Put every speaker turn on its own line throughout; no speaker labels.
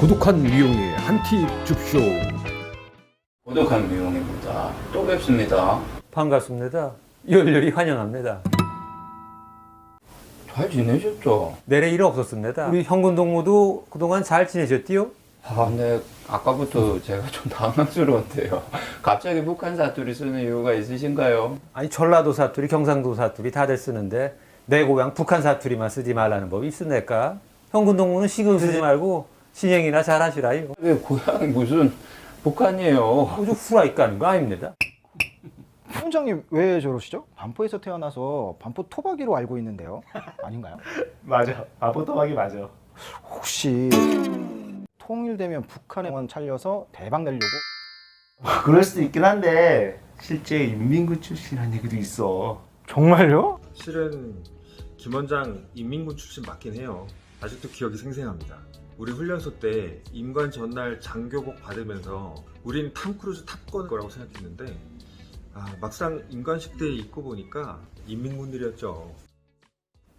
고독한 미용의 한팁 줍쇼.
고독한 미용입니다. 또 뵙습니다.
반갑습니다. 열렬히 환영합니다.
잘 지내셨죠?
내래 일 없었습니다. 우리 현군 동무도 그동안 잘 지내셨디요?
네. 아까부터 제가 좀 당황스러운데요. 갑자기 북한 사투리 쓰는 이유가 있으신가요?
아니 전라도 사투리, 경상도 사투리 다들 쓰는데 내 고향 북한 사투리만 쓰지 말라는 법이 있으니까 현군 동무는 신경 쓰지 말고 진행이나 잘 하시라요.
왜 고향이 무슨 북한이에요?
아주 후라이까 하는 거 아닙니다.
훈장님 왜 저러시죠? 반포에서 태어나서 반포 토박이로 알고 있는데요. 아닌가요?
맞아. 아포토박이 맞아.
혹시 통일되면 북한에만 차려서 대박 내려고?
그럴 수도 있긴 한데 실제 인민군 출신이라는 얘기도 있어.
정말요?
실은 김 원장 인민군 출신 맞긴 해요. 아직도 기억이 생생합니다. 우리 훈련소 때 임관 전날 장교복 받으면서 우린 탐크루즈 탑건 거라고 생각했는데 막상 임관식 때 입고 보니까 인민군들이었죠.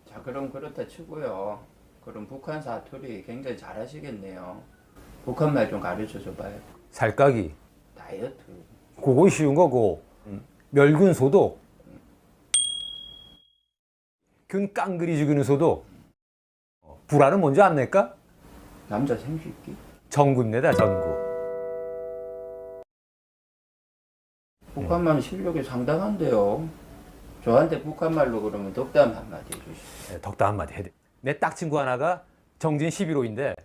자, 그럼 그렇다 치고요. 그럼 북한 사투리 굉장히 잘하시겠네요. 북한말 좀 가르쳐 줘봐요.
살까기,
다이어트.
그건 쉬운 거고 멸균 소독, 균 깡그리 죽이는 소독. 불화는 뭔지 압니까?
남자 생식기.
전구입니다. 전구.
북한말 실력이 상당한데요. 저한테 북한말로 그러면 덕담 한마디 해주시죠.
덕담 한마디 해야 돼. 내 딱 친구 하나가 정진 11호인데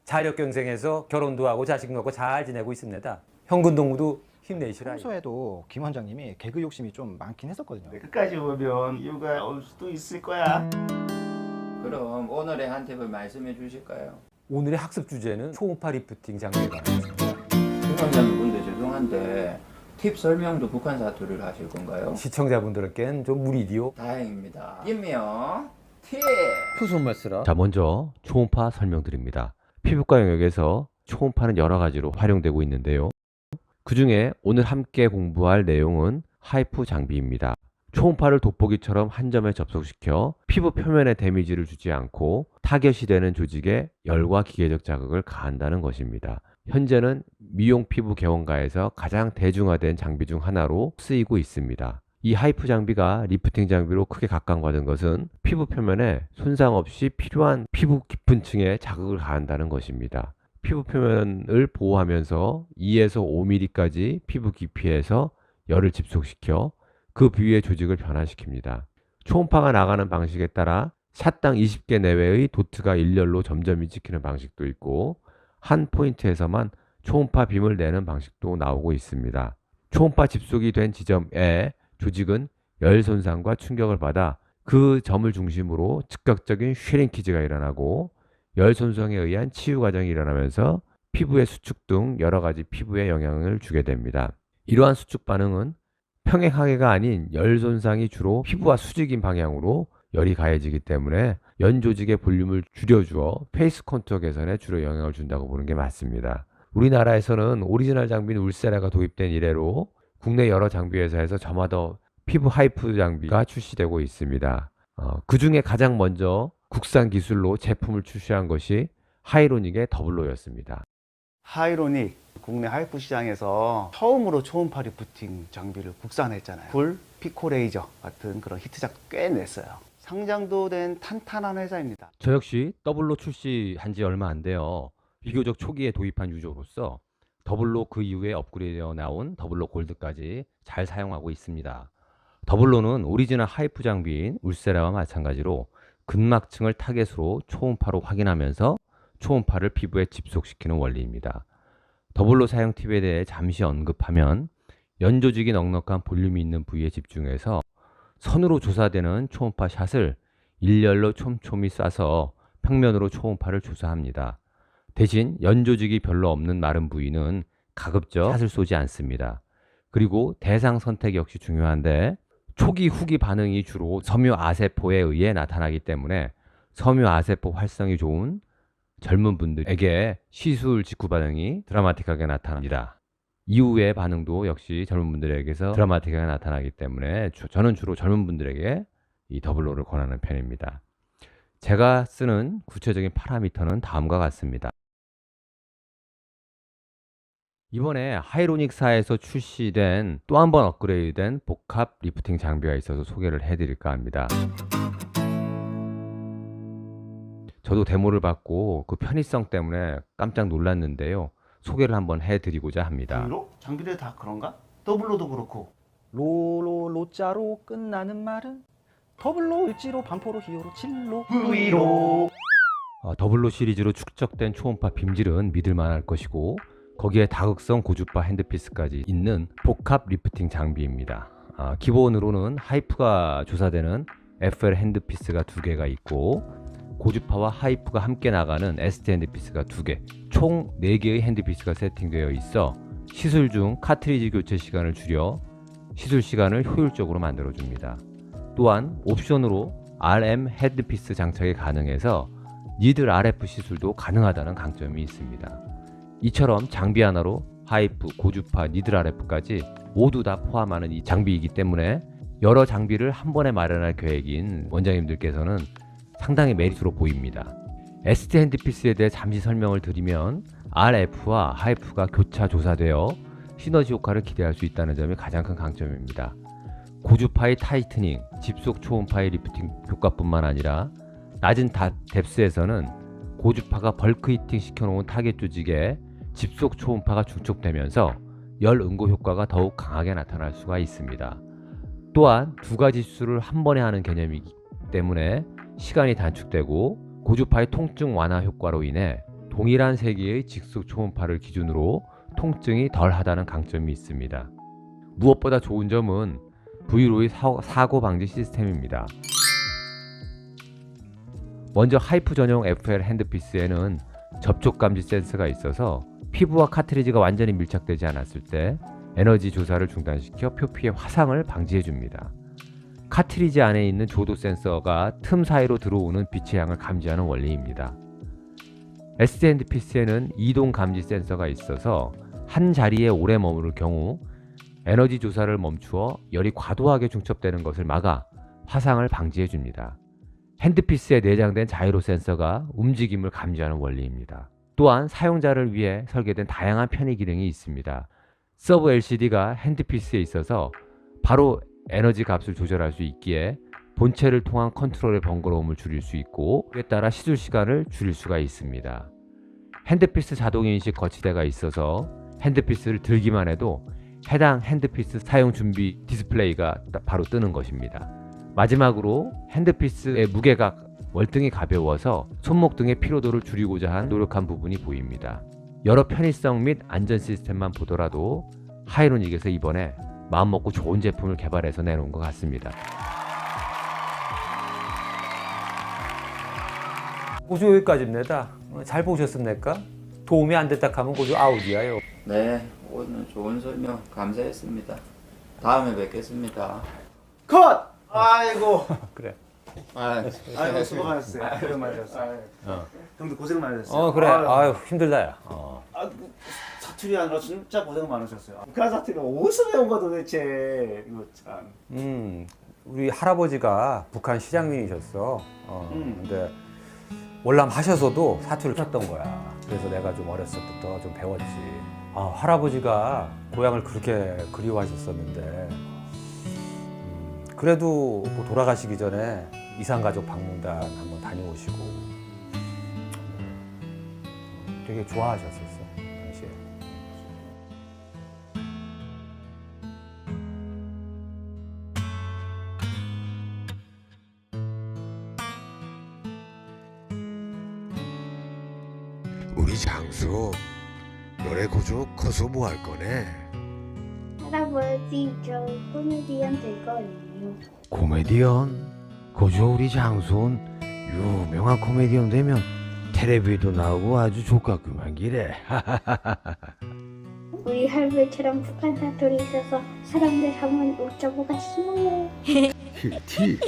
자력경쟁해서 결혼도 하고 자식 낳고 잘 지내고 있습니다. 현군 동무도 힘내시라.
평소에도 김 원장님이 개그 욕심이 좀 많긴 했었거든요.
끝까지 보면 이유가 올 수도 있을 거야.
그럼 오늘의 한 팁을 말씀해 주실까요?
오늘의 학습 주제는 초음파 리프팅 장비에 관해서입니다.
시청자분 분들 죄송한데 팁 설명도 북한 사투리를 하실 건가요?
시청자분들께는 좀 무리디요.
다행입니다. 김미영 팁!
표선말 쓰라.
자, 먼저 초음파 설명드립니다. 피부과 영역에서 초음파는 여러 가지로 활용되고 있는데요. 그 중에 오늘 함께 공부할 내용은 하이프 장비입니다. 초음파를 돋보기처럼 한 점에 접속시켜 피부 표면에 데미지를 주지 않고 타겟이 되는 조직에 열과 기계적 자극을 가한다는 것입니다. 현재는 미용 피부 개원가에서 가장 대중화된 장비 중 하나로 쓰이고 있습니다. 이 하이프 장비가 리프팅 장비로 크게 각광받은 것은 피부 표면에 손상 없이 필요한 피부 깊은 층에 자극을 가한다는 것입니다. 피부 표면을 보호하면서 2에서 5mm까지 피부 깊이에서 열을 집속시켜 그 부위의 조직을 변화시킵니다. 초음파가 나가는 방식에 따라 샷당 20개 내외의 도트가 일렬로 점점이 찍히는 방식도 있고 한 포인트에서만 초음파 빔을 내는 방식도 나오고 있습니다. 초음파 집속이 된 지점에 조직은 열 손상과 충격을 받아 그 점을 중심으로 즉각적인 슈링키지가 일어나고 열 손상에 의한 치유 과정이 일어나면서 피부의 수축 등 여러 가지 피부에 영향을 주게 됩니다. 이러한 수축 반응은 평행하게가 아닌 열 손상이 주로 피부와 수직인 방향으로 열이 가해지기 때문에 연 조직의 볼륨을 줄여주어 페이스 컨투어 개선에 주로 영향을 준다고 보는 게 맞습니다. 우리나라에서는 오리지널 장비인 울세라가 도입된 이래로 국내 여러 장비 회사에서 저마다 피부 하이프 장비가 출시되고 있습니다. 그 중에 가장 먼저 국산 기술로 제품을 출시한 것이 하이로닉의 더블로였습니다.
하이로닉 국내 하이프 시장에서 처음으로 초음파 리프팅 장비를 국산했잖아요. 불, 피코레이저 같은 그런 히트작 꽤 냈어요. 상장도 된 탄탄한 회사입니다.
저 역시 더블로 출시한 지 얼마 안 돼요. 비교적 초기에 도입한 유저로서 더블로 그 이후에 업그레이드되어 나온 더블로 골드까지 잘 사용하고 있습니다. 더블로는 오리지널 하이프 장비인 울세라와 마찬가지로 근막층을 타겟으로 초음파로 확인하면서 초음파를 피부에 집속시키는 원리입니다. 더블로 사용 팁에 대해 잠시 언급하면 연 조직이 넉넉한 볼륨이 있는 부위에 집중해서 선으로 조사되는 초음파 샷을 일렬로 촘촘히 쏴서 평면으로 초음파를 조사합니다. 대신 연 조직이 별로 없는 마른 부위는 가급적 샷을 쏘지 않습니다. 그리고 대상 선택 역시 중요한데 초기 후기 반응이 주로 섬유아세포에 의해 나타나기 때문에 섬유아세포 활성이 좋은 젊은 분들에게 시술 직후 반응이 드라마틱하게 나타납니다. 이후의 반응도 역시 젊은 분들에게서 드라마틱하게 나타나기 때문에 저는 주로 젊은 분들에게 이 더블로를 권하는 편입니다. 제가 쓰는 구체적인 파라미터는 다음과 같습니다. 이번에 하이로닉사에서 출시된 또 한 번 업그레이드된 복합 리프팅 장비가 있어서 소개를 해드릴까 합니다. 저도 데모를 받고 그 편의성 때문에 깜짝 놀랐는데요. 소개를 한번 해드리고자 합니다.
V로? 장비들 다 그런가? 더블로도 그렇고.
로자로 끝나는 말은 더블로 을지로 반포로 히어로 칠로
V로.
더블로 시리즈로 축적된 초음파 빔질은 믿을만할 것이고 거기에 다극성 고주파 핸드피스까지 있는 복합 리프팅 장비입니다. 기본으로는 하이프가 조사되는 FL 핸드피스가 2개가 있고 고주파와 하이프가 함께 나가는 ST 핸드피스가 2개, 총 4개의 핸드피스가 세팅되어 있어 시술 중 카트리지 교체 시간을 줄여 시술 시간을 효율적으로 만들어줍니다. 또한 옵션으로 RM 헤드피스 장착이 가능해서 니들 RF 시술도 가능하다는 강점이 있습니다. 이처럼 장비 하나로 하이프, 고주파, 니들 RF까지 모두 다 포함하는 이 장비이기 때문에 여러 장비를 한 번에 마련할 계획인 원장님들께서는 상당히 메리트로 보입니다. ST 핸드피스에 대해 잠시 설명을 드리면 RF와 하이프가 교차 조사되어 시너지 효과를 기대할 수 있다는 점이 가장 큰 강점입니다. 고주파의 타이트닝, 집속 초음파의 리프팅 효과뿐만 아니라 낮은 뎁스에서는 고주파가 벌크 히팅 시켜놓은 타겟 조직에 집속 초음파가 중첩되면서 열 응고 효과가 더욱 강하게 나타날 수가 있습니다. 또한 두 가지 시술을 한 번에 하는 개념이기 때문에 시간이 단축되고 고주파의 통증 완화 효과로 인해 동일한 세기의 직속 초음파를 기준으로 통증이 덜하다는 강점이 있습니다. 무엇보다 좋은 점은 V로의 사고 방지 시스템입니다. 먼저 하이프 전용 FL 핸드피스에는 접촉 감지 센서가 있어서 피부와 카트리지가 완전히 밀착되지 않았을 때 에너지 조사를 중단시켜 표피의 화상을 방지해 줍니다. 카트리지 안에 있는 조도 센서가 틈 사이로 들어오는 빛의 양을 감지하는 원리입니다. ST 핸드피스에는 이동 감지 센서가 있어서 한 자리에 오래 머무를 경우 에너지 조사를 멈추어 열이 과도하게 중첩되는 것을 막아 화상을 방지해 줍니다. 핸드피스에 내장된 자이로 센서가 움직임을 감지하는 원리입니다. 또한 사용자를 위해 설계된 다양한 편의 기능이 있습니다. 서브 LCD가 핸드피스에 있어서 바로 에너지 값을 조절할 수 있기에 본체를 통한 컨트롤의 번거로움을 줄일 수 있고 그에 따라 시술 시간을 줄일 수가 있습니다. 핸드피스 자동인식 거치대가 있어서 핸드피스를 들기만 해도 해당 핸드피스 사용 준비 디스플레이가 바로 뜨는 것입니다. 마지막으로 핸드피스의 무게가 월등히 가벼워서 손목 등의 피로도를 줄이고자 노력한 부분이 보입니다. 여러 편의성 및 안전 시스템만 보더라도 하이로닉에서 이번에 마음먹고 좋은 제품을 개발해서 내놓은 것 같습니다.
고조 여기까지입니다. 잘 보셨습니까? 도움이 안 됐다 하면 고조 아웃이야요.
네, 오늘 좋은 설명 감사했습니다. 다음에 뵙겠습니다.
컷! 아이고.
그래.
아이고 수고하셨어요. 고생 많으셨어요. 형도 고생 많으셨어요.
그래. 아유 힘들다 야.
사투리 아니라 진짜 고생 많으셨어요. 북한 사투리가 어디서 배운 거야 도대체. 이거 참.
우리 할아버지가 북한 시장님이셨어. 근데 월남 하셔서도 사투리를 쳤던 거야. 그래서 내가 좀 어렸을 때부터 좀 배웠지. 할아버지가 고향을 그렇게 그리워하셨었는데 그래도 뭐 돌아가시기 전에 이산가족 방문단 한번 다녀오시고 되게 좋아하셨었어 당시에.
우리 장수 노래 고조 커서 뭐 할 거네?
할아버지 저 코미디언 될 거예요.
코미디언? 고조 우리 장수는 유명한 코미디언 되면 텔레비도 나오고 아주 좋겠구만 기래.
우리 할머니처럼 북한 사투리 있어서 사람들 한번 웃자고 갔어요.
히티.